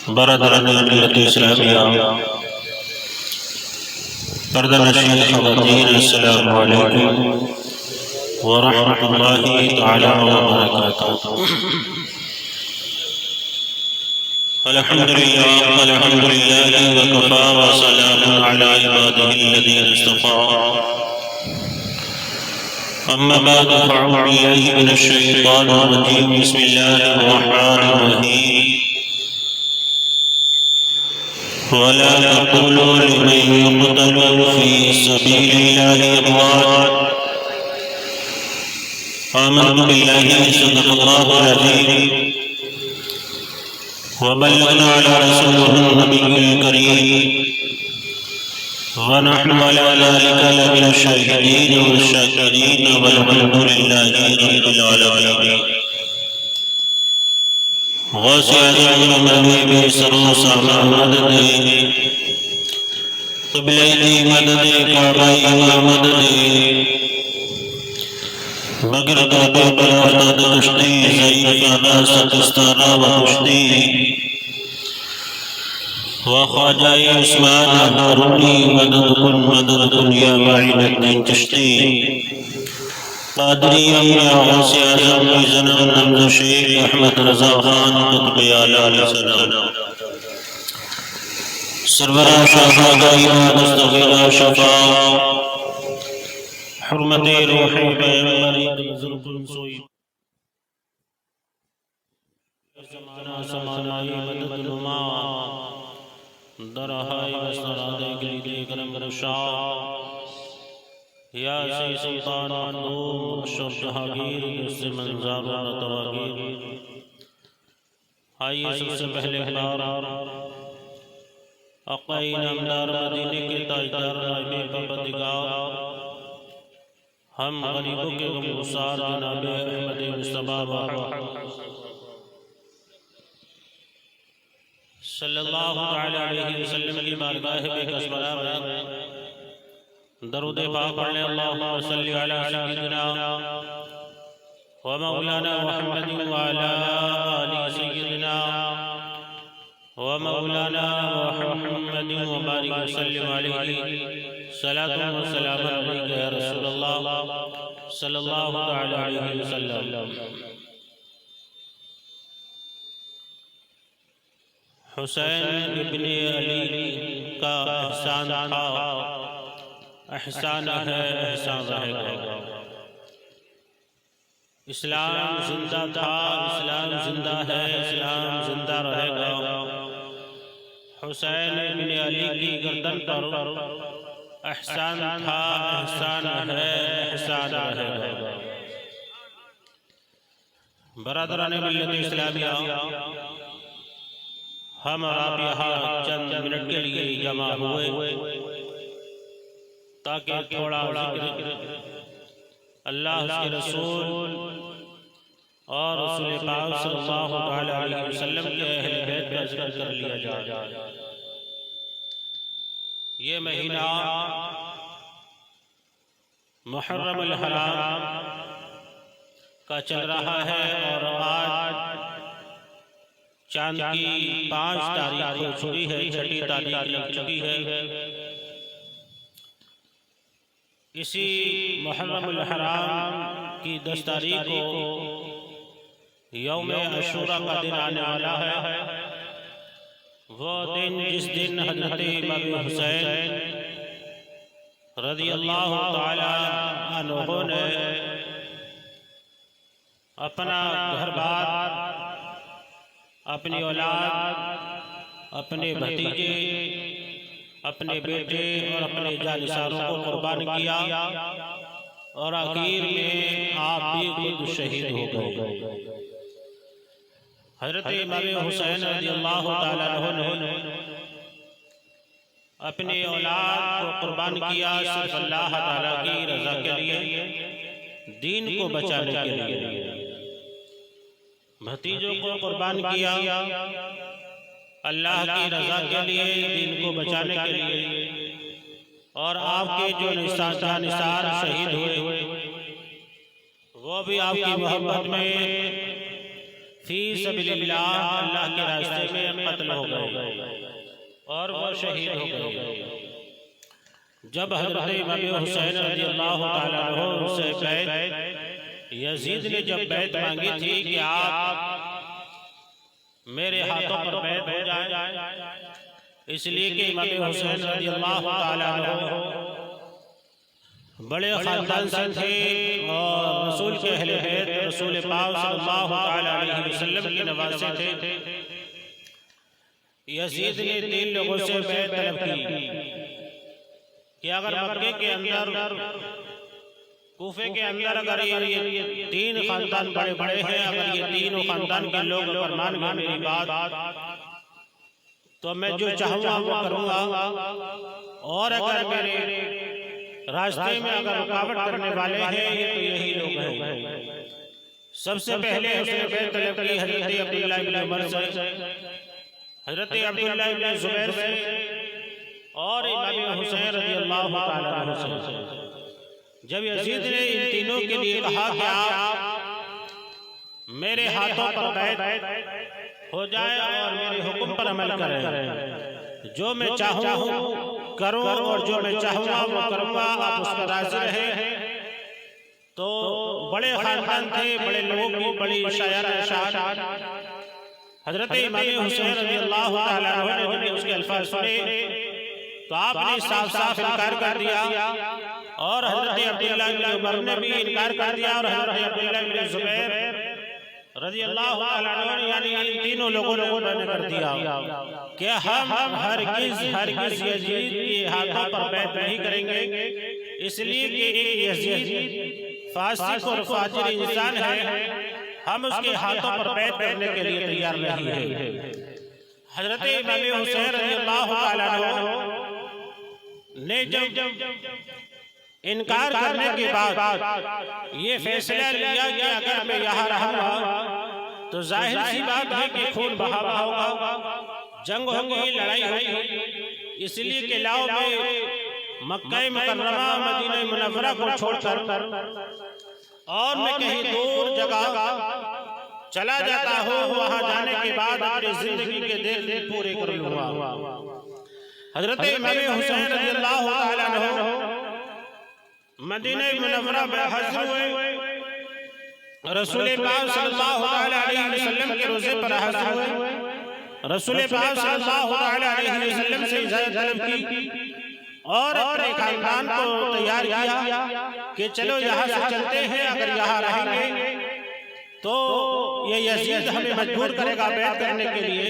बरदरान मिल्लत इस्लामिया पर्दानशीन ख़वातीन अस्सलामु अलैकुम व रहमतुल्लाहि तआला व बरकातुहू। अल्हम्दुलिल्लाह व कफ़ा व सलामुन अला इबादिहिल्लज़ीना इस्तफ़ा। अम्मा बाद फ़अऊज़ु बिल्लाहि मिनश शैतानिर रजीम। बिस्मिल्लाहिर रहमानिर रहीम। वला तक़ूलू लिमन युक़तलू फ़ी सबीलिल्लाहि अम्वात। आमन्तु बिल्लाहि सदक़ल्लाहुल अज़ीम व बल्लगना अला रसूलिहिन नबिय्यिल करीम व नहनु अला ज़ालिका लमिनश शाहिदीन वश-शाकिरीन वल्हम्दुलिल्लाहि रब्बिल आलमीन। गौसे आज़म महबूब सरोसा मदद क़िबले मदद काबा मदद मगर काबा बरात कश्ती ज़ईफ़ाना सकिस्ताना व कुश्ती व ख्वाजा उस्मान हारूनी मदद कुन या माइनुद्दीन चिश्ती कादरी या गौसे आज़म ज़नम नम्ज़ शेख अहमद रज़ा खान कुतुब आला सलाम सरवरा शाहज़ादा मुस्तग़ीरा शफ़ा हुर्मते रूह पैगंबर बुज़ुर्गुल सोई ज़माना समानाई मदद नुमा दरहाई वसरादे गिली करम रशा या से सुल्तान मखदूम शर जहांगीर से मंज़ार व तवागीर। आइए सबसे पहले अक़ाई नामदार मदीने के ताजदार नाइब परवरदिगार हम गरीबों के गमगुसार जनाब अहमद मुस्तफ़ा सल्लल्लाहु अलैहि वसल्लम की बारगाह में कसबरा में दरूद पाक पढ़ने अल्लाहुम्मा सल्लि अला सय्यिदिना व मौलाना मुहम्मद व अला आलि सय्यिदिना व मौलाना मुहम्मद व बारिक व सल्लिम अलैहि सलातु व सलाम अलैका या रसूलल्लाह सल्लल्लाहु अलैहि वसल्लम। हुसैन इब्ने अली का एहसान था, एहसान है, एहसान रहेगा। इस्लाम जिंदा था, इस्लाम जिंदा है, इस्लाम जिंदा रहेगा। हुसैन इब्ने अली की गर्दन पर एहसान था, एहसान है, एहसान रहेगा। बरदरान मिल्लत इस्लामिया, हम और आप यहाँ चंद मिनट के लिए जमा हुए ताकि थोड़ा ज़िक्र अल्लाह के रसूल और रसूल पाक सल्लल्लाहु अलैहि वसल्लम के अहले बैत का ज़िक्र कर लिया जाए। ये महीना मुहर्रम अल हराम का चल रहा है और आज चांद की 5 तारीख हो चुकी है, 6ठी तारीख लग चुकी है। इसी मुहर्रम अल हराम की 10 तारीख को यौम अशूरा का दिन आने वाला है। वो दिन जिस दिन हज़रत इमाम हुसैन रज़ियल्लाहु ताला अन्हु ने अपना घर बार, अपनी औलाद, अपने भतीजे, अपने बेटे और अपने जानिसारों को कुर्बान किया और आखिर में आप भी खुद शहीद हो गए। हज़रत इमाम हुसैन रज़ियल्लाहु ताला अन्हु ने अपने औलाद को कुर्बान किया सिर्फ अल्लाह ताला की रज़ा के लिए, दीन को बचाने के लिए। भतीजों को कुर्बान किया अल्लाह की रज़ा के लिए, दीन को बचाने के लिए। और आपके जो निसार शहीद हुए वो भी आपकी मोहब्बत में फी सबीलिल्लाह, अल्लाह के रास्ते में कत्ल हो गए और वो शहीद हो गए। जब हज़रत इमाम हुसैन रज़ियल्लाहु ताला अन्हु से बैत, यजीद ने जब बैत मांगी थी कि आप मेरे हाथों पर बैत हो जाए, इसलिए कि इमाम हुसैन रज़ियल्लाहु ताला अन्हु बड़े खानदान से थे और रसूल के अहले बैत, रसूल पाक सल्लल्लाहु ताला अलैहि वसल्लम के नवासे थे। यजीद ने 3 लोगों से बैत तलब की कि अगर मक्के के अंदर, कूफे के अंदर अगर ये 3 खानदान बड़े बड़े हैं, अगर ये तीनों खानदान के लोग अगर मान गए मेरी बात, तो मैं जो चाहूँगा वो करूँगा, और अगर मेरे रास्ते में अगर रुकावट करने वाले हैं ये तो यही लोग हैं। सबसे पहले उसने बैत तलब की हज़रत अब्दुल्लाह इब्न उमर से, हज़रत अब्दुल्लाह इब्न ज़ुबैर से और इमाम हुसैन रज़ियल्लाहु ताला अन्हु से। जब यजीद ने इन तीनों के लिए कहा कि आप मेरे हाथों पर बैत हो जाए और मेरे हुक्म पर अमल करें, जो मैं चाहूँ करो और जो मैं चाहूँगा वो करूँगा, आप उस पर राज़ी रहे। तो बड़े खानदान थे, बड़े लोगों की बड़ी शान हज़रत इमाम हुसैन रज़ियल्लाहु ताला अन्हु ने जब उसके अल्फाज सुने तो आपने साफ साफ इनकार कर दिया, और हज़रत अब्दुल्लाह इब्न उमर ने भी इनकार कर दिया, और हज़रत अब्दुल्लाह इब्न ज़ुबैर रज़ियल्लाहु ताला अन्हु यानी इन तीनों लोगों ने कर दिया कि हम हरगिज़ यजीद के हाथों पर बैत नहीं करेंगे, इसलिए कि एक यजीद फासिक और फाजिर इंसान है, हम उसके हाथों पर बैत करने के लिए तैयार नहीं है। हज़रत इमाम हुसैन रज़ियल्लाहु ताला अन्हु ने जब इनकार करने के बाद ये फैसला लिया कि अगर मैं यहाँ रहूँगा तो जाहिर सी बात है कि खून बहावा होगा, जंग होगी, लड़ाई होगी, इसलिए कि लाओ मैं मक्का मुकर्रमा मदीना मुनव्वरा को छोड़कर और मैं कहीं दूर जगह चला जाता हूँ, वहाँ जाने के बाद अपनी जिंदगी के दिन पूरे कर लूँगा। हज़रत इमाम हुसैन रज़ियल्लाहु ताला अन्हु मदीना मुनव्वरा में हाज़िर हुए, रसूल पाक सल्लल्लाहु अलैहि वसल्लम के रोज़े पर हाज़िर हुए, रसूल पाक सल्लल्लाहु अलैहि वसल्लम से इजाज़त तलब की और अपने खानदान को तैयार किया कि चलो यहाँ से चलते हैं, अगर यहाँ रहेंगे तो ये यजीद हमें मजबूर करेगा बैत करने के लिए,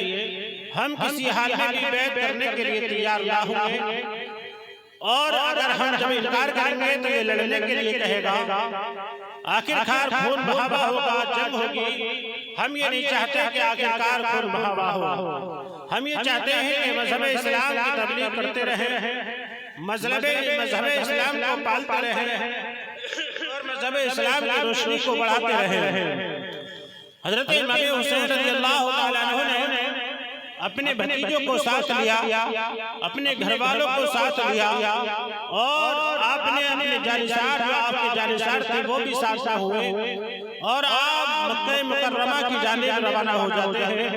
हम किसी हाल में भी बैत करने के लिए तैयार ना होंगे, और अगर हम जब इनकार करेंगे तो ये लड़ने के लिए कहेगा, आखिरकार खून बहावा होगा, जंग होगी। हम ये नहीं चाहते कि आखिरकार खून बहावा हो, हम ये चाहते हैं कि मजहब इस्लाम की तबलीग करते रहें, मजहब इस्लाम को पालते रहें और मजहब इस्लाम की रोशनी को बढ़ाते रहें। हज़रत इमाम हुसैन रज़ियल्लाहु ताला अन्हु ने अपने भतीजों को साथ लिया, अपने घर वालों को साथ लिया, और आपने अपने जानिसार जो आपके जानिसार थे वो भी साथ हुए, और आप मक्का मुकर्रमा की जानिब रवाना हो जाते हैं।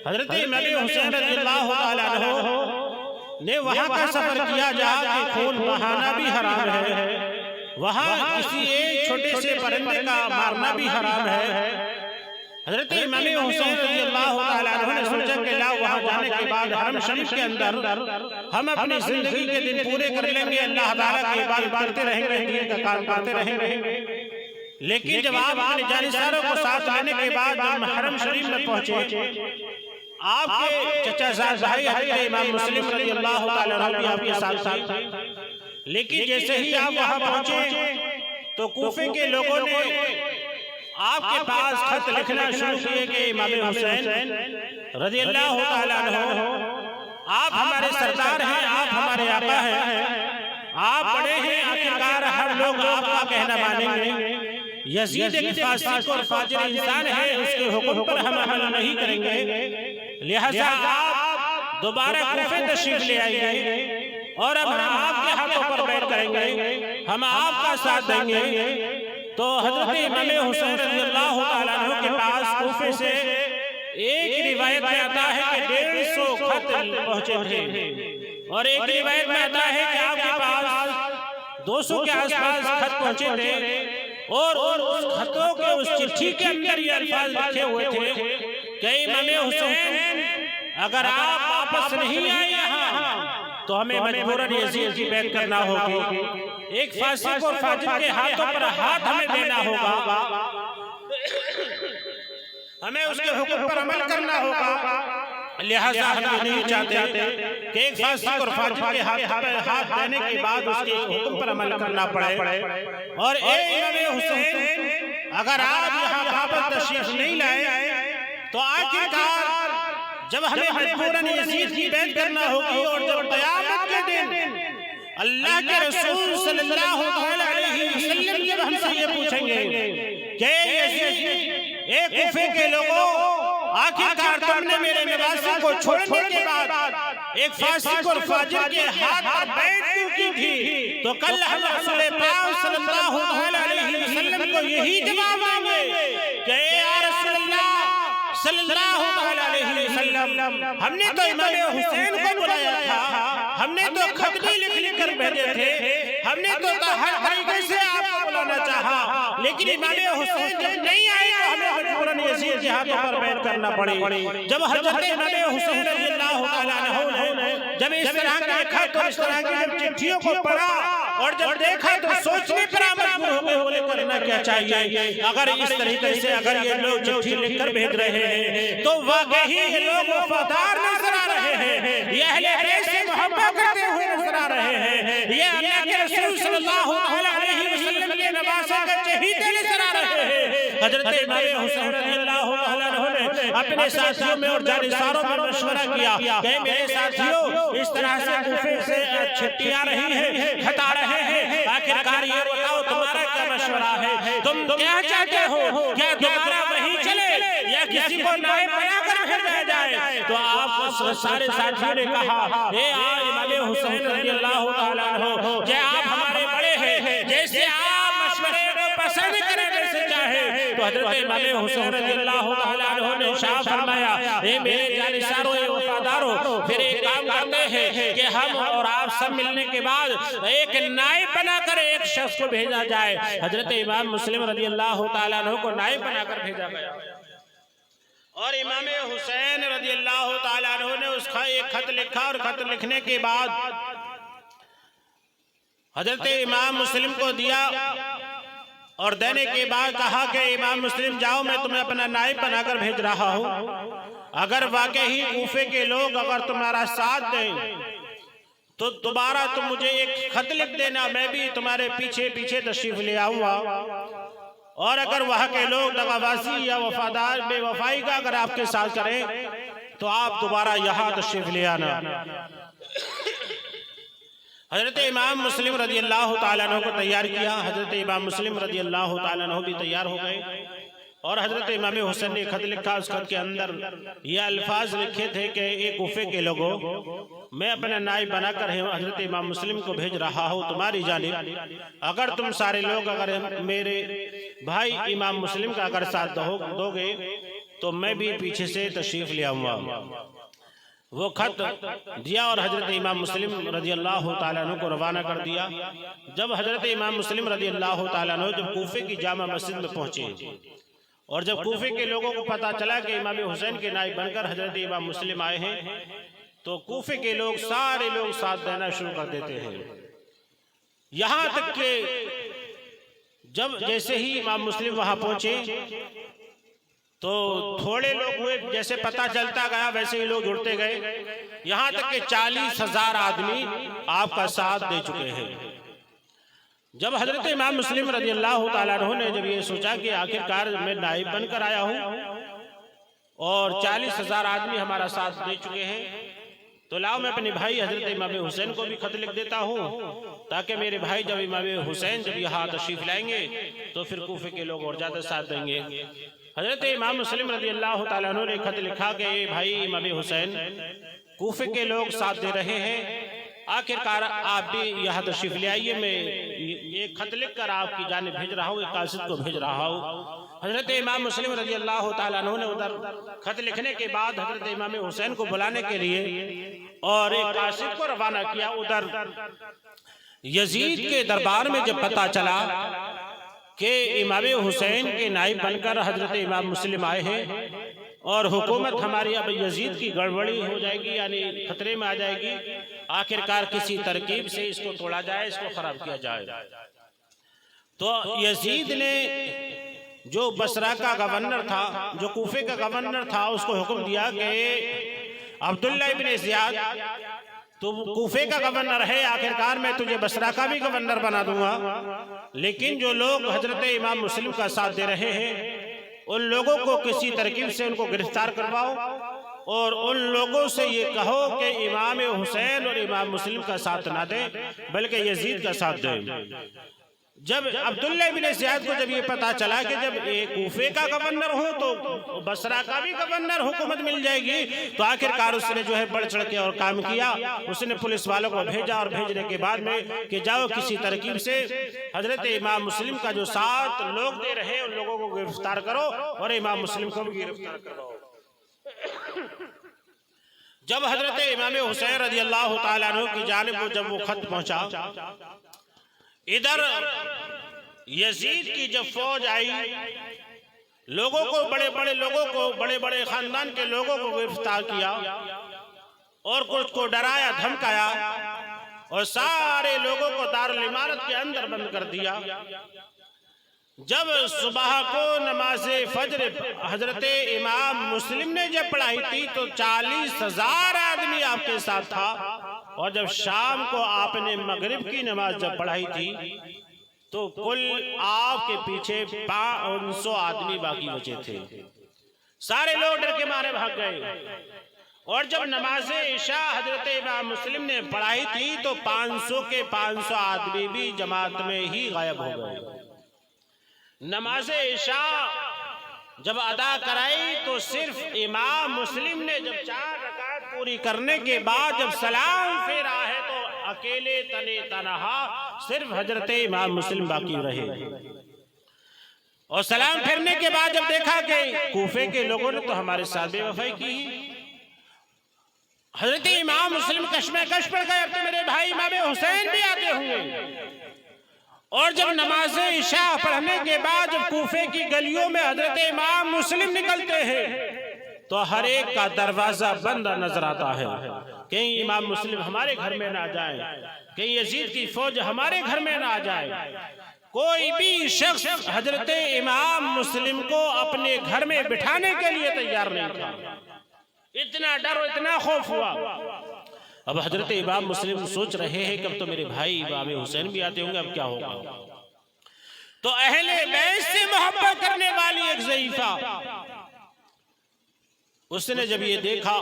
हज़रत इमाम हुसैन रज़ियल्लाहु ताला अन्हु ने वहाँ का सफर किया जहाँ कि खून बहाना भी हराम है, वहाँ किसी एक छोटे से परिंदे का मारना भी हराम है। हज़रत इमाम हुसैन रज़ियल्लाहु ताला अन्हु ने सोचा कि लाओ वहाँ जाने के बाद हरम शरीफ के अंदर हम अपनी जिंदगी के दिन पूरे कर लेंगे, अल्लाह ताला की इबादत करते रहेंगे, दीन का काम करते रहेंगे। लेकिन जब आप अपने जानिसारों को साथ लेने के बाद हम हरम शरीफ में पहुंचे, आपके चचा भाई हज़रत इमाम मुस्लिम रज़ियल्लाहु ताला अन्हु भी आपके साथ थे, लेकिन जैसे ही आप वहाँ पहुंचे तो कूफे के लोगों ने आपके पास खत लिखना शुरू किए कि इमाम हुसैन रज़ियल्लाहु ताला अन्हु, आप हमारे सरदार हैं, आप हमारे आका हैं, आप बड़े हैं, आखिरकार हर लोग आपका कहना मानेंगे। यजीद एक फासिक और फाजिर इंसान है, उसके हुक्म पर हम अमल नहीं करेंगे, लिहाजा आप दोबारा कूफे तशरीफ ले आइए और अब हम आपके हाथों पर बैत करेंगे, हम आपका साथ देंगे। तो हज़रत इमाम हुसैन रज़ियल्लाहु ताला अन्हु के पास कूफे कूफे से एक रिवायत में आता है कि 150 खत पहुंचे थे, और एक रिवायत में आता है कि आपके पास 200 के आसपास खत पहुंचे थे, और उस खतों के उस चिट्ठी के अंदर ये अल्फाज लिखे हुए थे कि इमाम हुसैन अगर आप वापस नहीं आए यहाँ तो हमें मजबूरन यजीद की बैत करना होगी, एक फासिक और फाजिर के हाथों पर हाथ हमें देना होगा, हमें उसके हुक्म पर अमल करना होगा। लिहाजा हम ये नहीं चाहते कि एक फासिक और फाजिर के हाथ देने के बाद उसके हुक्म पर अमल करना पड़े। और इमाम हुसैन अगर आप यहाँ वापस तशरीफ नहीं लाए तो आखिरकार जब हमें मजबूरन यजीद की बैत करना होगी, और जब क़यामत के दिन अल्लाह के रसूल सल्लल्लाहु अलैहि वसल्लम जब हमसे ये पूछेंगे कि यजीद एक कूफे के लोगों आखिरकार तुमने मेरे नवासी को छोड़ने के बाद एक फासिक और फाजिर के हाथ पर बैत क्यों की थी, तो कल हम रसूल पाक सल्लल्लाहु अलैहि वसल्लम को यही जवाब देंगे कि या रसूल अल्लाह सल्लल्लाहु अलैहि वसल्लम, हमने तो इमाम हुसैन को बुलाया था, हमने तो खत भी लिख कर भेजे थे, हमने तो हर तरीके से आपको बुलाना चाहा, लेकिन इमाम हुसैन जब नहीं आए तो हमें मजबूरन यजीद के हाथों पर बैत करना पड़ी। जब हजरत इमाम हुसैन रज़ियल्लाहु ताला अन्हु ने जब इस तरह के खत और इस तरह की जब चिट्ठियों को पढ़ा और जब देखा तो सोचने पर मजबूर हो गए, बोले करना क्या चाहिए, अगर इस तरीके से अगर ये लोग चिट्ठी लिखकर भेज रहे हैं तो वाकई ये लोग वफादार नजर आ रहे हैं, ये अहले बैत से मोहब्बत करते हुए नजर आ रहे हैं, ये अल्लाह के रसूल सल्लल्लाहु अलैहि वसल्लम के नवासे का चहीते नजर आ रहे हैं। हजरत इमाम हुसैन रज़ियल्लाहु अन्हु ने अपने साथियों में और जानिसारों में मशवरा किया कि मेरे साथियों इस तरह से कूफे से चिट्ठी आ रही है, खत आ रहे हैं, आखिरकार ये बताओ तुम्हारा क्या मशवरा है, तुम क्या चाहते हो, क्या दोबारा वही चले या किसी को नायब बनाकर भेजा जाए। तो आप सारे साथियों ने कहा इमाम हुसैन रज़ियल्लाहु ताला अन्हु कि आप हमारे बड़े हैं, जैसे आप मशवरे को पसंद करें वैसे चाहे। तो हजरत इमाम हुसैन रज़ियल्लाहु ताला अन्हु ने इरशाद फरमाया, ए मेरे जानिसारों ए वफादारों, फिर एक काम करते हैं कि हम और आप सब मिलने के बाद एक नायब बनाकर एक शख्स को भेजा जाए। हजरत इमाम मुस्लिम रज़ियल्लाहु ताला अन्हु को नायब बनाकर भेजा गया, और इमाम हुसैन रज़ियल्लाहु ताला अन्हु ने उसका एक खत लिखा, और खत लिखने के बाद हजरत इमाम मुस्लिम को दिया, और देने के बाद कहा कि इमाम मुस्लिम जाओ, मैं तुम्हें अपना नायब बनाकर भेज रहा हूँ, अगर वाकई कूफे के लोग अगर तुम्हारा साथ दें तो दोबारा तुम मुझे एक खत लिख देना, मैं भी तुम्हारे पीछे पीछे तशरीफ ले आऊँगा, और अगर वहाँ के लोग दगाबाजी या वफादार बेवफाई का अगर आपके साथ करें तो आप दोबारा यहाँ तशरीफ ले आना। हजरत इमाम मुस्लिम रज़ियल्लाहु ताला अन्हु को तैयार किया, हजरत इमाम मुस्लिम रज़ियल्लाहु ताला अन्हु भी तैयार हो गए, और हजरत इमाम हुसैन ने खत लिखा। उस खत के अंदर ये अल्फाज लिखे थे कि एक कूफे के लोगों, मैं अपना नायब बनाकर हजरत इमाम मुस्लिम को भेज रहा हूँ तुम्हारी जानिब, अगर तुम सारे लोग अगर मेरे भाई इमाम मुस्लिम का अगर साथ दोगे तो मैं भी पीछे से तशरीफ ले आऊँगा। वो खत दिया और हजरत इमाम मुस्लिम रज़ियल्लाहु ताला अन्हु को रवाना कर दिया। जब हजरत इमाम मुस्लिम रज़ियल्लाहु ताला अन्हु जब कूफे की जामा मस्जिद में पहुंचे, और जब कूफे के लोगों को पता चला कि इमाम हुसैन के नायब बनकर हजरत इमाम मुस्लिम आए हैं, तो कूफे के लोग सारे लोग साथ देना शुरू कर देते हैं। यहाँ तक कि जब जैसे ही इमाम मुस्लिम वहां पहुंचे तो थोड़े लोग हुए, जैसे पता चलता गया वैसे ही लोग जुड़ते गए, यहाँ तक कि 40,000 आदमी आपका साथ दे चुके हैं। जब हजरत इमाम मुस्लिम रज़ियल्लाहु ताला अन्हु ने जब ये सोचा कि आखिरकार मैं नायब बनकर आया हूँ और 40,000 आदमी हमारा साथ दे चुके हैं, तो लाओ मैं अपने भाई हजरत इमाम हुसैन को भी खत लिख देता हूँ, ताकि मेरे भाई जब इमाम हुसैन जब यहाँ तशरीफ लाएंगे तो फिर कूफे के लोग और ज़्यादा साथ देंगे। हजरत इमाम मुस्लिम रज़ियल्लाहु ताला अन्हु ने खत लिखा कि भाई इमाम हुसैन, कूफे के लोग साथ दे रहे हैं, आखिरकार आप भी यहाँ तशरीफ ले आइए, मैं एक खत लिख कर आपकी जानिब भेज रहा हूँ, एक कासिद को भेज रहा हूँ, हजरत इमाम मुस्लिम रजी अल्लाह ताला अन्हु ने उधर खत लिखने के बाद हजरत इमाम हुसैन को बुलाने के लिए और एक कासिद को रवाना किया। उधर यजीद के दरबार में जब पता चला कि इमाम हुसैन के नाइब बनकर हजरत इमाम मुस्लिम आए हैं और हुकूमत हमारी अब यजीद की गड़बड़ी हो जाएगी, यानी खतरे में आ जाएगी, आखिरकार किसी तरकीब से इसको तोड़ा जाए, इसको खराब किया जाए। तो यजीद ने जो बसरा का गवर्नर था, जो कूफे का गवर्नर था, उसको हुक्म दिया कि अब्दुल्ला इब्न ज़ियाद तो कूफे का गवर्नर है, आखिरकार मैं तुझे बसरा का भी गवर्नर बना दूंगा, लेकिन जो लोग हजरत इमाम मुस्लिम का साथ दे रहे हैं उन लोगों को किसी तरकीब से उनको गिरफ्तार करवाओ और उन लोगों से ये कहो कि इमाम हुसैन और इमाम मुस्लिम का साथ ना दे बल्कि यजीद का साथ दे। जब अब्दुल्ला इब्न ज़ियाद को जब ये पता चला कि जब एक कूफे का गवर्नर हो तो बसरा का भी गवर्नर हुकूमत मिल जाएगी, तो आखिरकार उसने जो है बढ़ चढ़ के और काम किया। उसने पुलिस वालों को भेजा और भेजने के बाद में कि जाओ किसी तरकीब से हजरत इमाम मुस्लिम का जो 7 लोग दे रहे उन लोगों को गिरफ्तार करो और इमाम मुस्लिम को भी गिरफ्तार करवाओ। जब हजरत इमाम हुसैन रज़ी अल्लाह ताला अन्हु की जानिब को जब वो खत पहुंचा, इधर यजीद की जब फौज आई, लोगों को बड़े बड़े लोगों को, बड़े बड़े खानदान के लोगों को गिरफ्तार किया और कुछ को डराया धमकाया और सारे लोगों को दारुल इमारत के अंदर बंद कर दिया। जब सुबह को नमाज फजर हजरत इमाम मुस्लिम ने जब पढ़ाई थी तो 40,000 आदमी आपके साथ था, और जब शाम को आपने मगरिब की नमाज जब पढ़ाई थी तो कुल आपके पीछे 500 आदमी बाकी बचे थे। सारे लोग डर के मारे भाग गए। और जब नमाज इशा हजरत इमाम मुस्लिम ने पढ़ाई थी तो 500 के 500 आदमी भी जमात में ही गायब हो गए। नमाज इशा जब अदा कराई तो सिर्फ इमाम मुस्लिम ने जब 4 रकात पूरी करने के बाद जब सलाम फेरा है तो अकेले तने तनहा सिर्फ हजरत इमाम मुस्लिम बाकी रहे। और सलाम फेरने के बाद जब देखा कि कूफे के लोगों ने तो हमारे साथ बेवफाई की, हजरत इमाम मुस्लिम कश्मकश पड़ गए, अब तो मेरे भाई इमाम हुसैन भी आते होंगे। और जब नमाज इशा पढ़ने के बाद जब कूफे की गलियों में हजरत इमाम मुस्लिम निकलते हैं तो हर एक का दरवाजा बंद नजर आता है। कहीं इमाम मुस्लिम हमारे घर में ना जाए, कहीं यजीद की फौज हमारे घर में ना जाए। कोई भी शख्स हजरत इमाम मुस्लिम को अपने घर में बिठाने के लिए तैयार नहीं था। इतना डर और इतना खौफ हुआ। अब हजरत इमाम मुस्लिम सोच रहे हैं कि अब तो मेरे भाई इमाम हुसैन भी आते होंगे, अब क्या होगा। तो अहले बैत से मोहब्बत करने वाली एक ज़ईफा, उसने जब ये देखा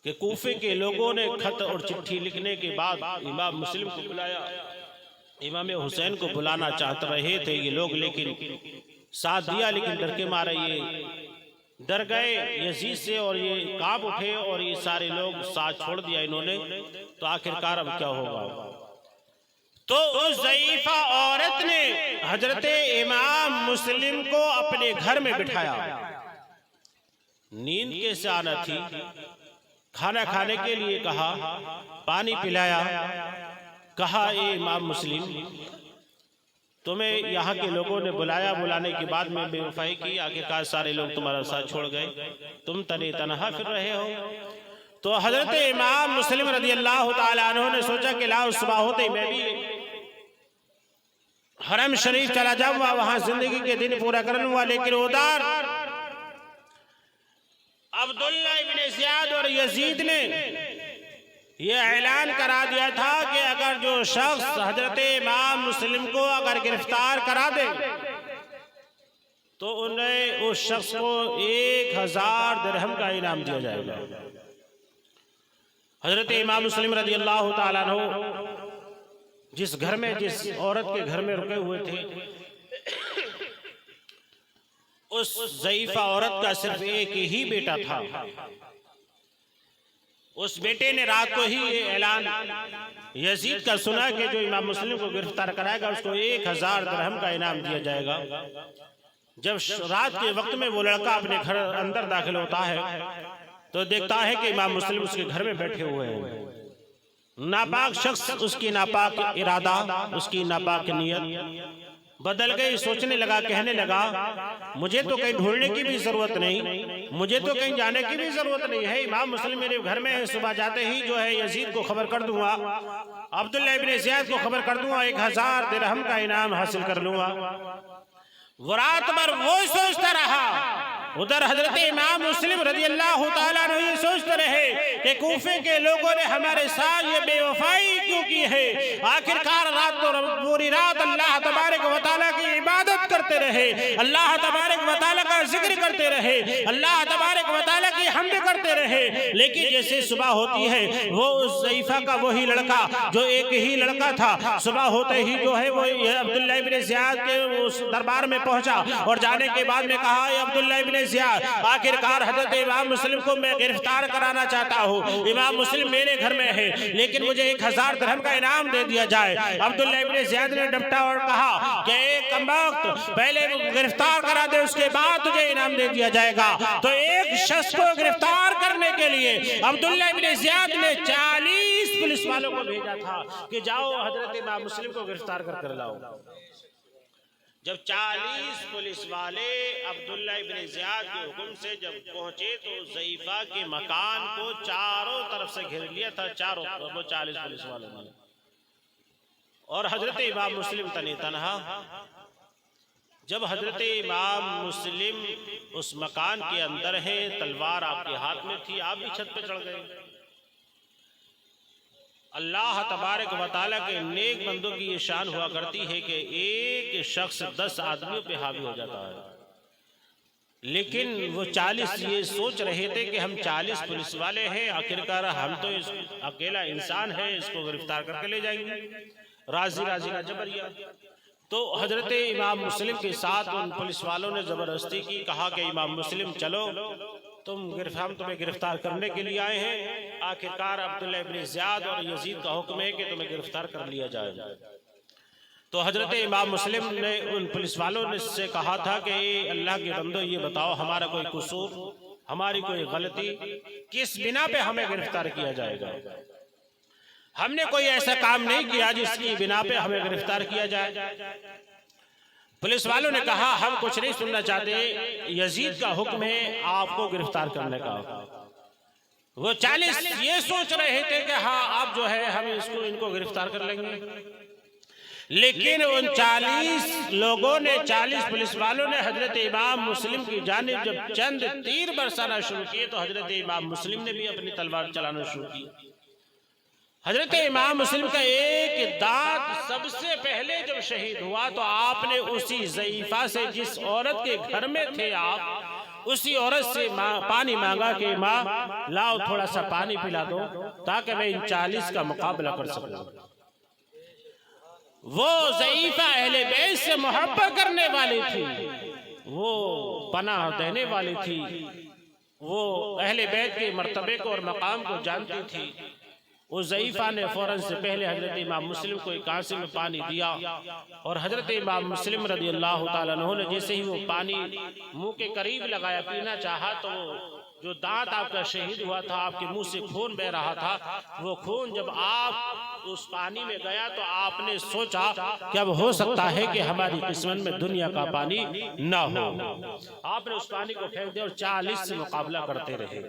कि कूफे के लोगों ने खत और चिट्ठी लिखने के बाद इमाम मुस्लिम को बुलाया, इमाम हुसैन को बुलाना चाहते रहे थे ये लोग, लेकिन साथ दिया, लेकिन डर के मारे ये डर गए यजीद से और ये कांप उठे और ये सारे लोग साथ छोड़ दिया इन्होंने। तो आखिरकार अब क्या होगा। तो उस ज़ईफा औरत ने हजरत इमाम मुस्लिम को अपने घर में बिठाया, नींद कैसे आना थी, खाना खाने के लिए कहा, पानी पिलाया, कहा ए इमाम मुस्लिम तुम्हें यहाँ के लोगों ने बुलाया, बुलाने के बाद में बेवफाई की, आखिरकार सारे लोग तुम्हारा साथ छोड़ गए, तुम तने तनहा फिर रहे हो। तो हजरत इमाम मुस्लिम रज़ी अल्लाह ताला अन्हु ने सोचा कि लाओ सुबह होते मैं भी हरम शरीफ चला जाऊंगा, वहां जिंदगी के दिन पूरा कर लूंगा। लेकिन उधर अब्दुल्ला इब्न ज़ियाद और यजीद ने यह ऐलान करा दिया था कि अगर जो शख्स हजरत इमाम मुस्लिम को अगर गिरफ्तार करा दे तो उन्हें उस शख्स को 1000 दिरहम का इनाम दिया जाएगा। हजरत इमाम मुस्लिम रज़ी अल्लाह ताला अन्हु जिस घर में, जिस औरत के घर में रुके हुए थे, उस ज़ईफा औरत का सिर्फ एक ही बेटा था। उस बेटे ने रात को ही ये ऐलान यजीद का सुना कि जो इमाम मुस्लिम को गिरफ्तार कराएगा उसको 1000 दिरहम का इनाम दिया जाएगा। जब रात के वक्त में वो लड़का अपने घर अंदर दाखिल होता है तो देखता है कि इमाम मुस्लिम उसके घर में बैठे हुए हैं। नापाक शख्स, उसकी नापाक इरादा, उसकी नापाक नियत बदल गई। सोचने लगा, कहने लगा, मुझे तो कहीं ढूंढने की भी जरूरत नहीं, मुझे तो कहीं जाने की भी जरूरत नहीं है। इमाम मुस्लिम मेरे घर में है, सुबह जाते ही जो है यजीद को खबर कर दूंगा, अब्दुल्लाह इब्ने ज़ियाद को खबर कर दूंगा, 1000 दिरहम का इनाम हासिल कर लूंगा। वो रात भर वो सोचता रहा। उधर हजरत इमाम मुस्लिम रज़ियल्लाहु ताला अन्हु ये सोचते रहे कि कूफे के लोगों ने हमारे साथ ये बेवफाई क्यों की है। आखिरकार रात तो पूरी रात अल्लाह तबारक व तआला की इबादत करते रहे, अल्लाह तबारक व तआला का जिक्र करते रहे, अल्लाह तबारक व तआला की हम्द करते रहे। लेकिन जैसे सुबह होती है, वो उस ज़ईफ़ा का वही लड़का जो एक ही लड़का था, सुबह होते ही जो है वो अब्दुल्लाह इब्ने ज़ियाद के उस दरबार में पहुंचा और जाने के बाद में कहा, अब्दुल्लाह इब्ने ज़ियाद, आखिरकार हजरत इमाम मुस्लिम को मैं गिरफ्तार कराना चाहता हूँ। इमाम मुस्लिम मेरे घर में है, लेकिन मुझे 1000 दिरहम का इनाम दे दिया जाए। अब्दुल्लाह इब्ने ज़ियाद ने डपटा और कहा कि एक कमबख्त, पहले गिरफ्तार करा दे, उसके बाद तुझे इनाम दे दिया जाएगा। तो एक शख्स को गिरफ्तार करने के लिए अब्दुल्लाह इब्ने ज़ियाद ने 40 पुलिस वालों को भेजा था कि जाओ हजरत इमाम मुस्लिम को गिरफ्तार कर लाओ। जब 40 पुलिस वाले अब्दुल्लाह इब्ने ज़ियाद के हुक्म से जब पहुंचे तो ज़ईफ़ा के मकान को चारों तरफ से घेर लिया था, चारों तरफ वो 40 पुलिस वालों ने। और हजरत इमाम मुस्लिम तने तनहा। जब हजरत इमाम मुस्लिम उस मकान के अंदर है, तलवार आपके हाथ में थी, आप भी छत पे चढ़ गए। अल्लाह तबारक व तआला के नेक बंदों की ये शान हुआ करती है कि एक शख्स 10 आदमियों पे हावी हो जाता है। लेकिन वो 40 ये सोच रहे थे कि हम 40 पुलिस वाले हैं, आखिरकार हम तो अकेला इंसान है, इसको गिरफ्तार करके ले जाएंगे। राजी राजी का जबरिया। तो हजरत इमाम मुस्लिम के साथ उन पुलिस वालों ने जबरदस्ती की, कहा कि इमाम मुस्लिम चलो, हम तुम्हें गिरफ्तार करने के लिए आए हैं। आखिरकार अब्दुल्लाह इब्ने ज़ियाद और यजीद का हुक्म है कि तुम्हें गिरफ्तार कर लिया जाए। तो हजरत इमाम मुस्लिम ने उन पुलिस वालों ने से कहा था कि अल्लाह के बंदो, ये बताओ हमारा कोई कसूर, हमारी कोई गलती, किस बिना पे हमें गिरफ्तार किया जाएगा? हमने कोई ऐसा काम नहीं किया जिसकी बिना पे हमें गिरफ्तार किया जाए। पुलिस वालों ने कहा, हम कुछ नहीं सुनना चाहते, यजीद का हुक्म है आपको गिरफ्तार करने का। वो 40 ये सोच रहे थे कि हाँ आप जो है हम इनको गिरफ्तार कर लेंगे। लेकिन उन 40 लोगों ने, 40 पुलिस वालों ने हजरत इमाम मुस्लिम की जानिब जब चंद तीर बरसाना शुरू किए तो हजरत इमाम मुस्लिम ने भी अपनी तलवार चलाना शुरू की। हजरत इमाम मुस्लिम का एक दांत सबसे पहले जब शहीद हुआ तो आपने उसी ज़ईफ़ा से, जिस औरत के घर में थे आप, उसी औरत से पानी मांगा कि माँ लाओ थोड़ा सा पानी पिला दो ताकि मैं इन 40 का मुकाबला कर सकूं। वो ज़ईफ़ा अहले बैत से मोहब्बत करने वाली थी, वो पनाह देने वाली थी, वो अहले बैत के मर्तबे को और मकाम को जानती थी। उस ज़ईफ़ा ने फ़ौरन से पहले हजरत इमाम मुस्लिम को एक कांसे में पानी दिया और हजरत इमाम मुस्लिम रज़ियल्लाहु ताला अन्हु ने जैसे ही वो पानी मुंह के करीब लगाया, पीना चाहा, तो जो दांत आपका शहीद हुआ था, आपके मुंह से खून बह रहा था, वो खून जब आप उस पानी में गया तो आपने सोचा कि अब हो सकता है कि हमारी किस्मत में दुनिया का पानी ना हो। आपने उस पानी को फेंक दिया और 40 से मुकाबला करते रहे।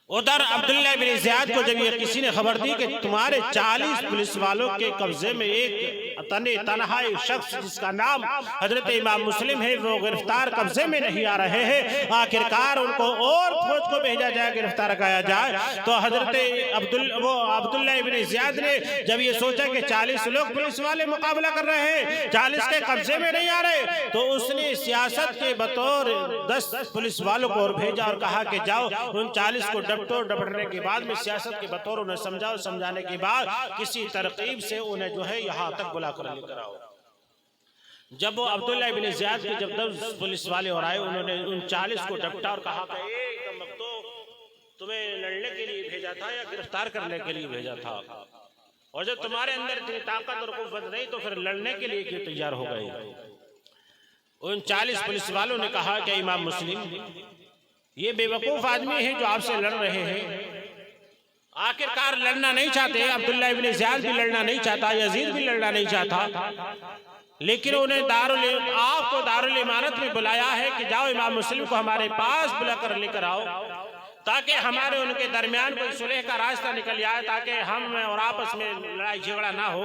उधर अब्दुल्लाह इब्ने ज़ियाद को जब ये किसी ने खबर दी कि तुम्हारे 40 पुलिस वालों के कब्जे में एक तनहा शख्स जिसका नाम हजरत इमाम मुस्लिम है वो गिरफ्तार कब्जे में नहीं आ रहे हैं, आखिरकार उनको और फौज को भेजा जाए, गिरफ्तार कराया जाए। तो हजरत अब्दुल्लाह इब्ने ज़ियाद ने जब ये सोचा कि 40 लोग पुलिस वाले मुकाबला कर रहे हैं, 40 के कब्जे में नहीं आ रहे, तो उसने सियासत के बतौर 10 पुलिस वालों को और भेजा और कहा कि जाओ उन 40 को डपटने के बाद में सियासत के बतौर उन्हें समझाओ, समझाने के बाद किसी तरकीब से उन्हें जो है यहाँ तक बुला कर लेकर आओ। जब वो अब्दुल्लाह इब्ने ज़ियाद के जब 10 पुलिस वाले और आए, उन्होंने उन 40 को डपटा और कहा तो तुम्हें लड़ने के लिए भेजा था या गिरफ्तार करने के लिए भेजा था, और जब तुम्हारे अंदर इतनी ताकत और कुव्वत नहीं तो फिर लड़ने के लिए क्यों तैयार हो गए? उन 40 पुलिस वालों ने कहा कि इमाम मुस्लिम, ये बेवकूफ आदमी है जो आपसे लड़ रहे हैं। आखिरकार लड़ना नहीं चाहते, अब्दुल्ला इब्न ज़ियाद भी लड़ना नहीं चाहता, यजीद भी लड़ना नहीं चाहता, लेकिन उन्हें आपको दारुल इमारत में बुलाया है कि जाओ इमाम मुस्लिम को हमारे पास बुलाकर लेकर आओ, ताकि हमारे उनके दरमियान कोई सुलह का रास्ता निकल जाए, ताकि हम और आपस में लड़ाई झगड़ा ना हो।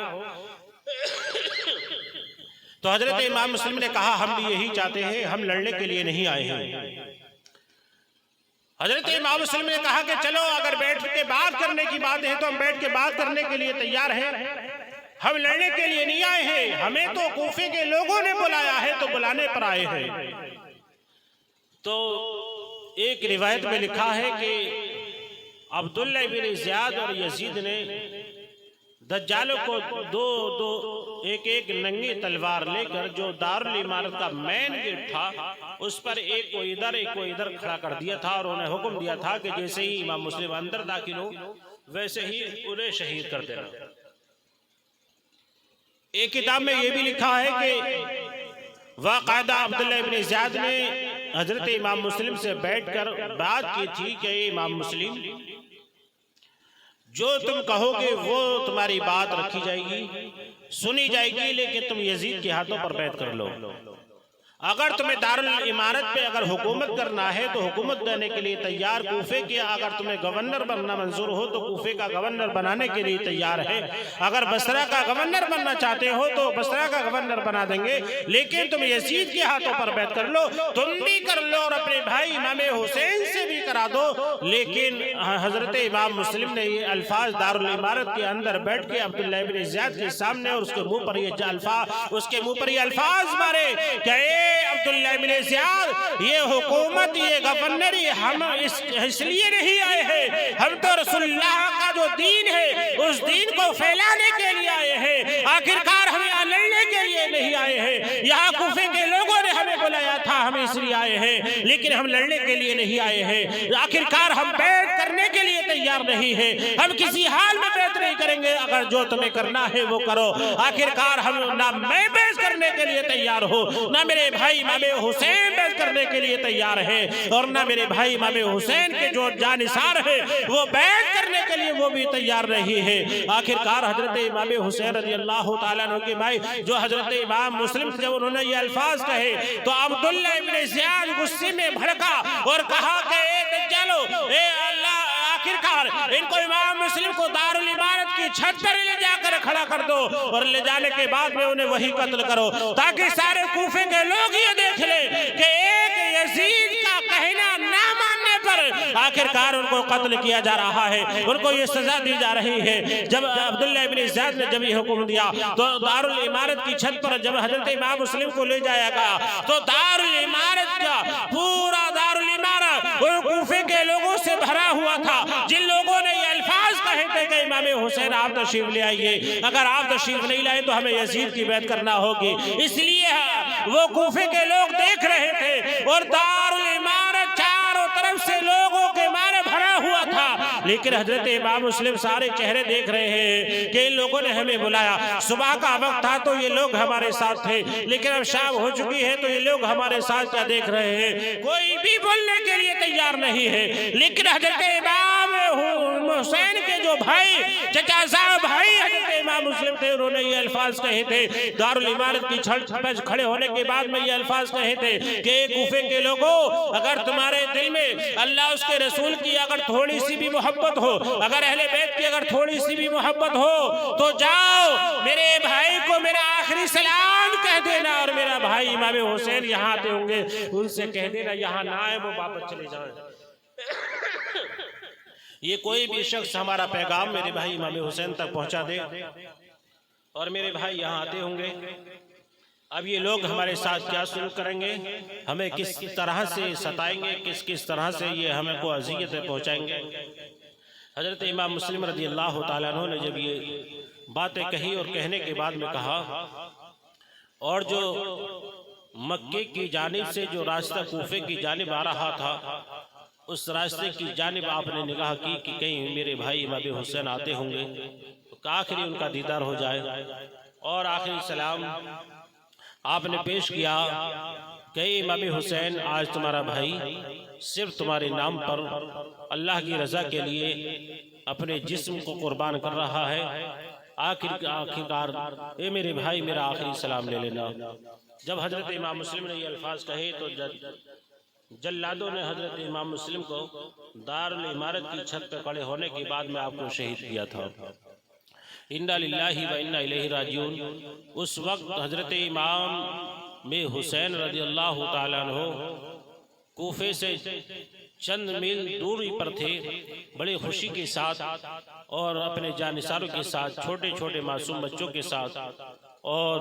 तो हजरत इमाम मुस्लिम ने कहा, हम भी यही चाहते हैं, हम लड़ने के लिए नहीं आए हैं। हजरत इमाम मुस्लिम ने कहा कि चलो, अगर बैठ के बात करने की बात है तो हम बैठ के बात करने के लिए तैयार हैं, हम लड़ने के लिए नहीं आए हैं। हमें तो कूफे के लोगों ने बुलाया है, तो बुलाने पर आए हैं। तो एक रिवायत में लिखा है कि अब्दुल्ला इब्न ज़ियाद और यजीद ने दज्जालों को दो एक नंगी तलवार लेकर जो दारुल इमारत का मेन गेट था, उस पर एक को इधर एक को इधर खड़ा कर दिया था, और उन्हें हुक्म दिया था कि जैसे ही इमाम मुस्लिम अंदर दाखिल हो वैसे ही उन्हें शहीद कर देना। एक किताब में यह भी लिखा है कि वाक़ायदा अब्दुल्ला इब्न ज़ियाद ने हजरत इमाम मुस्लिम से बैठकर बात की थी कि इमाम मुस्लिम, जो तुम कहोगे वो तुम्हारी बात रखी जाएगी, सुनी जाएगी, लेकिन तुम यजीद के हाथों पर बैत कर लो। अगर तुम्हें दारुल इमारत पे अगर हुकूमत करना है तो हुकूमत देने के लिए तैयार कूफे के, अगर तुम्हें गवर्नर बनना मंजूर हो तो कूफे का गवर्नर बनाने के लिए तैयार है, अगर बसरा का गवर्नर बनना चाहते हो तो बसरा का गवर्नर बना देंगे, लेकिन तुम यजीद के हाथों पर बैत कर लो, तुम भी कर लो और अपने भाई इमाम हुसैन से भी करा दो। लेकिन हजरत इमाम मुस्लिम ने ये अल्फाज दारुल इमारत के अंदर बैठ के अब्दुल्ला इब्न ज़ियाद के सामने और उसके मुंह पर ये अल्फाज मारे कि अब्दुल्ला इब्न ज़ियाद, ये हुकूमत, ये गवर्नरी हम इसलिए नहीं आए हैं, हम तो रसूलुल्लाह का जो दीन है उस दीन को फैलाने के लिए आए हैं। आखिरकार हम यहाँ लड़ने के लिए नहीं आए हैं, यहाँ कूफे के लोगों ने हमें बुलाया था, हम इसलिए आए हैं, लेकिन हम लड़ने के लिए नहीं आए हैं। आखिरकार हम बैठ करने के लिए तैयार नहीं है, हम किसी हाल में बैठ नहीं करेंगे, अगर जो तुम्हें करना है वो करो। आखिरकार हम ना मैं बैठ करने के लिए तैयार हो, ना मेरे भाई इमाम हुसैन बैत करने के लिए तैयार है, और ना मेरे भाई इमाम हुसैन के जो जानिसार है वो बैत करने के लिए वो भी तैयार नहीं है। आखिरकार हजरत इमाम हुसैन रज़ी अल्लाह ताला अन्हु के भाई जो हजरत इमाम मुस्लिम जब उन्होंने ये अल्फाज कहे तो अब्दुल्ला इब्न ज़ियाद गुस्से में भड़का और कहा कि ए दज्जालो, ए अल्लाह, आखिरकार इनको इमाम मुस्लिम को दारुल इमारत की छत पर ले जाकर खड़ा कर दो, और ले जाने के बाद में उन्हें वही कत्ल करो, ताकि सारे कूफे के लोग ये देख ले कि एक यजीद का कहना ना मानने पर आखिरकार उनको कत्ल किया जा रहा है, उनको ये सजा दी जा रही है। जब अब्दुल्ला इब्न ज़ियाद ने जब ये हुक्म दिया तो दारुल इमारत की छत पर जब हजरत इमाम मुस्लिम को ले जाया गया तो दारुल इमारत का पूरा दारुल इमारत कूफे के लोगों से भरा हुआ था, जिन लोगों ने ये अल्फाज कहे थे कि इमाम हुसैन आप तशरीफ ले आइए, अगर आप तशरीफ नहीं लाए तो हमें यजीद की बैत करना होगी। इसलिए वो कूफे के लोग देख रहे थे और दारुल इमारत चारों तरफ से लोगों के मारे भरा हुआ था, लेकिन हजरत इमाम मुस्लिम सारे चेहरे देख रहे हैं कि इन लोगों ने हमें बुलाया। सुबह का वक्त था तो ये लोग हमारे साथ थे, लेकिन अब शाम हो चुकी है तो ये लोग हमारे साथ क्या देख रहे हैं, कोई भी बोलने के लिए तैयार नहीं है। लेकिन हजरत इमाम हुसैन के जो भाई चचा साहब भाई हजरत इमाम मुस्लिम थे, उन्होंने ये अल्फाज कहे थे दारुल इमारत की छत पर खड़े होने के बाद में ये अल्फाज कहे थे कि कूफे के लोगों, अगर तुम्हारे दिल में अल्लाह उसके रसूल की अगर थोड़ी सी भी मोहब्बत हो, अगर अहले बैत की अगर थोड़ी सी भी मोहब्बत हो तो जाओ मेरे भाई को मेरा आखिरी सलाम कह देना, और मेरा भाई इमाम हुसैन यहाँ आते होंगे उनसे कह देना यहाँ ना आए, वो वापस चले जाए। ये कोई भी शख्स हमारा पैगाम मेरे भाई इमाम हुसैन तक पहुंचा दे और मेरे भाई यहाँ आते होंगे। अब ये लोग हमारे साथ क्या शुरू करेंगे, हमें किस तरह से सताएंगे, किस किस तरह से ये हमें को अज़ियतें पहुँचाएंगे। हजरत इमाम मुस्लिम रज़ी अल्लाह ताला अन्हु ने जब ये बातें कही और कहने के बाद में कहा, और जो मक्के की जानिब से जो रास्ता कूफे की जानिब आ रहा था उस रास्ते की जानिब आपने निगाह की कि कहीं मेरे भाई इमाम हुसैन आते होंगे तो आखिरी उनका दीदार हो जाए और आखिरी सलाम आपने पेश किया कि इमाम हुसैन, आज तुम्हारा भाई सिर्फ तुम्हारे नाम पर अल्लाह की रज़ा के लिए अपने जिस्म को कुर्बान कर रहा है। आखिरकार ए मेरे भाई, मेरा आखिरी सलाम ले लेना। जब हजरत इमाम मुस्लिम ने ये अल्फाज कहे तो जल्लादों ने हजरत इमाम मुस्लिम को दारुल इमारत की छत पर खड़े होने के बाद में आपको शहीद किया था। इन्ना लिल्लाहि व इन्ना इलैहि राजिऊन। उस वक्त हजरत इमाम में हुसैन रज़ी अल्लाह तआला अन्हु कूफे से चंद मील दूरी पर थे, बड़े खुशी के साथ और अपने जानिसारों के साथ, छोटे छोटे मासूम बच्चों के साथ और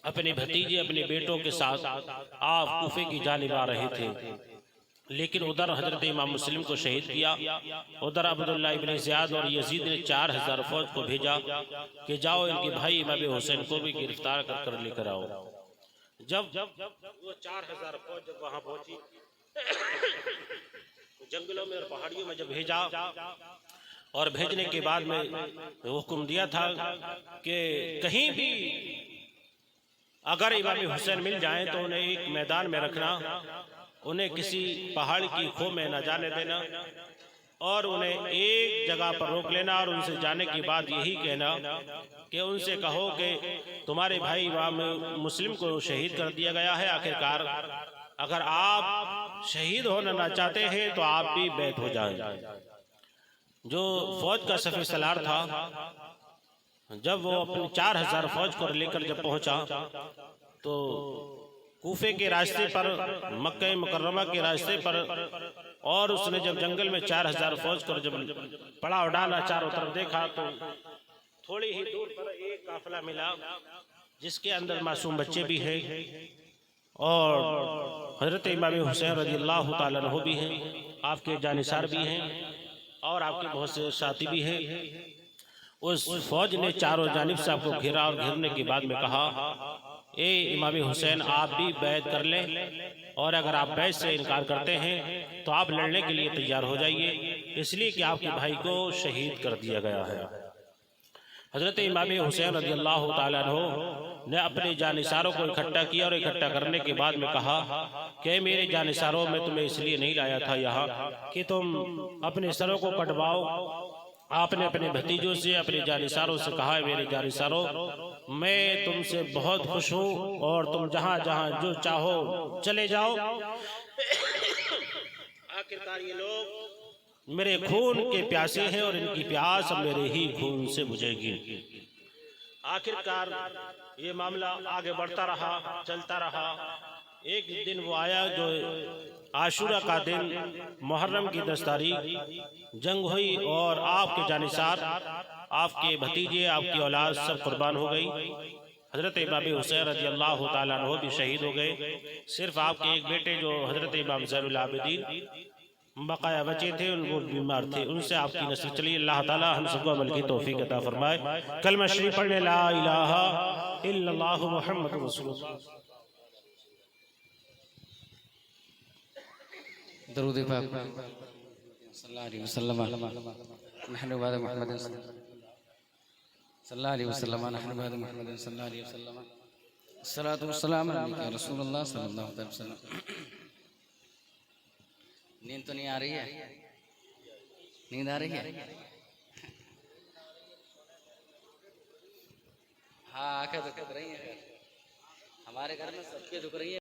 अपने भतीजे, अपने बेटों के साथ आप कूफे की जानिब आ रहे थे। लेकिन उधर हजरत इमाम मुस्लिम को शहीद किया। उधर अब्दुल्लाह इब्न ज़ियाद और यजीद ने 4000 फौज को भेजा कि जाओ इनके भाई इमाम हुसैन को भी गिरफ्तार कर लेकर आओ। जब वो 4000 फौज जब वहां पहुंची, जंगलों में और पहाड़ियों में जब भेजा और भेजने के बाद में हुक्म दिया था कि कहीं भी अगर इमाम हुसैन मिल जाएं तो उन्हें एक मैदान में रखना, उन्हें किसी पहाड़ की खो में न जाने देना और उन्हें एक जगह पर रोक लेना और उनसे जाने के बाद यही कहना कि उनसे कहो कि तुम्हारे भाई इमाम मुस्लिम को शहीद कर दिया गया है। आखिरकार अगर आप शहीद होना ना चाहते हैं तो आप भी बैत हो जाएं। जो फौज का सफी सलार था, जब वो अपने 4000 फौज को लेकर जब पहुंचा तो कूफे के रास्ते पर, मक्का मुकर्रमा के रास्ते पर, और उसने जब जंगल में 4000 फौज को जब पड़ाव डाला, चारों तरफ देखा तो थोड़ी ही दूर पर एक काफिला मिला जिसके अंदर मासूम बच्चे भी हैं और हजरत इमाम हुसैन रज़ियल्लाहु ताला अन्हु भी हैं, आपके जानिसार भी हैं और आपके बहुत से साथी भी हैं। उस फौज ने चारों जानिब से आपको घेरा और घेरने के बाद में कहा, ए इमाम हुसैन, आप भी बैत कर लें और अगर आप बैत से इनकार करते हैं तो आप लड़ने के लिए तैयार हो जाइए, इसलिए कि आपके भाई को शहीद कर दिया गया है। हजरत इमाम हुसैन रज़ियल्लाहु ताला अन्हु ने अपने जानिसारों को इकट्ठा किया और इकट्ठा करने के बाद में कहा कि मेरे जानिसारों, में तुम्हें इसलिए नहीं लाया था यहाँ कि तुम अपने सरों को कटवाओ। आपने अपने भतीजों से, अपने जानिसारों से कहा है, मेरे जानिसारों, मैं तुमसे बहुत खुश हूँ और तुम जहाँ जहाँ जो चाहो चले जाओ। आखिरकार ये लोग मेरे खून के प्यासे हैं और इनकी प्यास मेरे ही खून से बुझेगी। आखिरकार ये मामला आगे बढ़ता रहा, चलता रहा। एक दिन वो आया जो आशूरा का दिन, मुहर्रम की 10 तारीख जंग हुई और आपके जानिसार, आपके भतीजे, आपकी औलाद सब कुर्बान हो गई। हजरत इमाम हुसैन रज़ियल्लाहु ताला अन्हु भी शहीद हो गए। सिर्फ आपके एक बेटे जो हजरत इमाम ज़ैनुल आबिदीन बकाया बचे थे, वो बीमार थे, उनसे आपकी नस्ल चली। अल्लाह ताला हम सबको अमल की तौफीक अता फरमाए। कलमा शरीफ पढ़ने, ला इलाहा इल्लल्लाहु मुहम्मदुर रसूलुल्लाह। दरूद पाक सल्लल्लाहु अलैहि वसल्लम नहनु बाद मुहम्मद सल्लल्लाहु अलैहि वसल्लम नहनु बाद मुहम्मद सल्लल्लाहु अलैहि वसल्लम सलातु वस्सलाम अलैका रसूलुल्लाह सल्लल्लाहु अलैहि वसल्लम। नींद तो नहीं आ रही है? नींद आ रही है? हाँ, आंखें दुख रही हैं। हमारे घर में सबके दुख रही है।